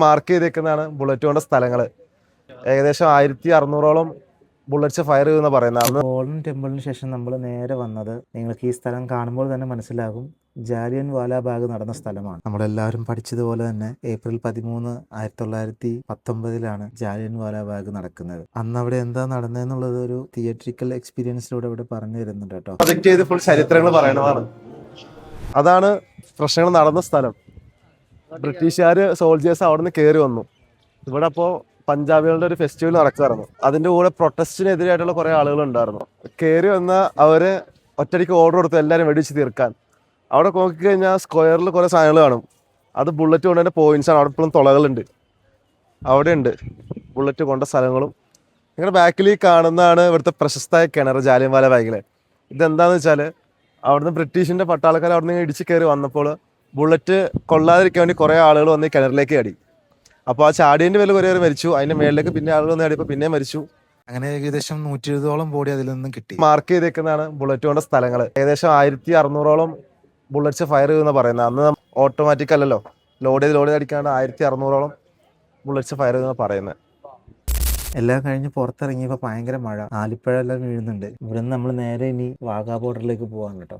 Mark ചെയ്തേക്കുന്നതാണ് bullet കൊണ്ട സ്ഥലങ്ങൾ. ഏകദേശം 1600ഓളം ബുള്ളറ്റ്സ് ഫയർ ചെയ്യുമെന്ന് പറയുന്നത്. അന്ന് ഗോൾഡൻ ടെമ്പിളിന് ശേഷം നമ്മൾ നേരെ വന്നത്, നിങ്ങൾക്ക് ഈ സ്ഥലം കാണുമ്പോൾ തന്നെ മനസ്സിലാകും, ജാലിയൻ വാലാബാഗ് നടന്ന സ്ഥലമാണ്. നമ്മളെല്ലാവരും പഠിച്ചതുപോലെ തന്നെ ഏപ്രിൽ 13, 1919 ജാലിയൻ വാലാബാഗ് നടക്കുന്നത്. അന്ന് അവിടെ എന്താ നടന്നതെന്നുള്ളത് ഒരു തിയേറ്ററിക്കൽ എക്സ്പീരിയൻസിലൂടെ ഇവിടെ പറഞ്ഞു തരുന്നുണ്ട് കേട്ടോ. പ്രൊജക്ട് ചെയ്ത് ഫുൾ ചരിത്രങ്ങൾ പറയണതാണ്. അതാണ് പ്രശ്നങ്ങൾ നടന്ന സ്ഥലം. ബ്രിട്ടീഷുകാർ സോൾജേഴ്സ് അവിടെ നിന്ന് കയറി വന്നു. ഇവിടെ അപ്പോൾ പഞ്ചാബികളുടെ ഒരു ഫെസ്റ്റിവൽ നടക്കുമായിരുന്നു. അതിന്റെ കൂടെ പ്രൊട്ടസ്റ്റിനെതിരായിട്ടുള്ള കുറെ ആളുകൾ ഉണ്ടായിരുന്നു. കയറി വന്ന അവര് ഒറ്റയ്ക്ക് ഓർഡർ കൊടുത്തു എല്ലാവരും വെടിച്ച് തീർക്കാൻ. അവിടെ നോക്കിക്കഴിഞ്ഞാൽ സ്ക്വയറിൽ കുറെ സാധനങ്ങൾ കാണും. അത് ബുള്ളറ്റ് കൊണ്ടതിന്റെ പോയിന്റ്സ് ആണ്. അവിടെ ഇപ്പോഴും തുളകളുണ്ട്. അവിടെ ഉണ്ട് ബുള്ളറ്റ് കൊണ്ട സ്ഥലങ്ങളും. നിങ്ങളുടെ ബാക്കിൽ ഈ കാണുന്നതാണ് ഇവിടുത്തെ പ്രശസ്തമായ കിണർ, ജാലിയൻവാല ബാഗിലെ. ഇതെന്താന്ന് വെച്ചാൽ അവിടുന്ന് ബ്രിട്ടീഷിന്റെ പട്ടാളക്കാർ അവിടെ നിന്ന് ഇടിച്ച് കയറി വന്നപ്പോൾ ബുള്ളറ്റ് കൊള്ളാതിരിക്കാൻ വേണ്ടി കുറെ ആളുകൾ വന്ന് ഈ കിണറിലേക്ക് ചാടി. അപ്പോൾ ആ ചാടിയതിന്റെ പേരിൽ കുറേ പേര് മരിച്ചു. അതിന്റെ മേളിലേക്ക് പിന്നെ ആളുകൾ വന്ന് ചാടിയപ്പോൾ പിന്നെ മരിച്ചു. അങ്ങനെ ഏകദേശം 120ഓളം ബോഡി അതിൽ നിന്നും കിട്ടി. മാർക്ക് ചെയ്തേക്കുന്നതാണ് ബുള്ളറ്റ് കൊണ്ട സ്ഥലങ്ങൾ. ഏകദേശം 1600ഓളം ബുള്ളറ്റ്സ് ഫയർ ചെയ്യുമെന്ന് പറയുന്നത്. അന്ന് ഓട്ടോമാറ്റിക് അല്ലല്ലോ, ലോഡ് ചെയ്ത് അടിക്കാണ്ട് 1600ഓളം ബുള്ളറ്റ്സ് ഫയർ ചെയ്യുമെന്ന് പറയുന്നത്. എല്ലാം കഴിഞ്ഞ് പുറത്തിറങ്ങിയപ്പോൾ ഭയങ്കര മഴ, ആലിപ്പഴം എല്ലാം വീഴുന്നുണ്ട്. ഇവിടെ നിന്ന് നമ്മൾ നേരെ ഇനി വാഗാ ബോർഡറിലേക്ക് പോകാൻ കേട്ടോ.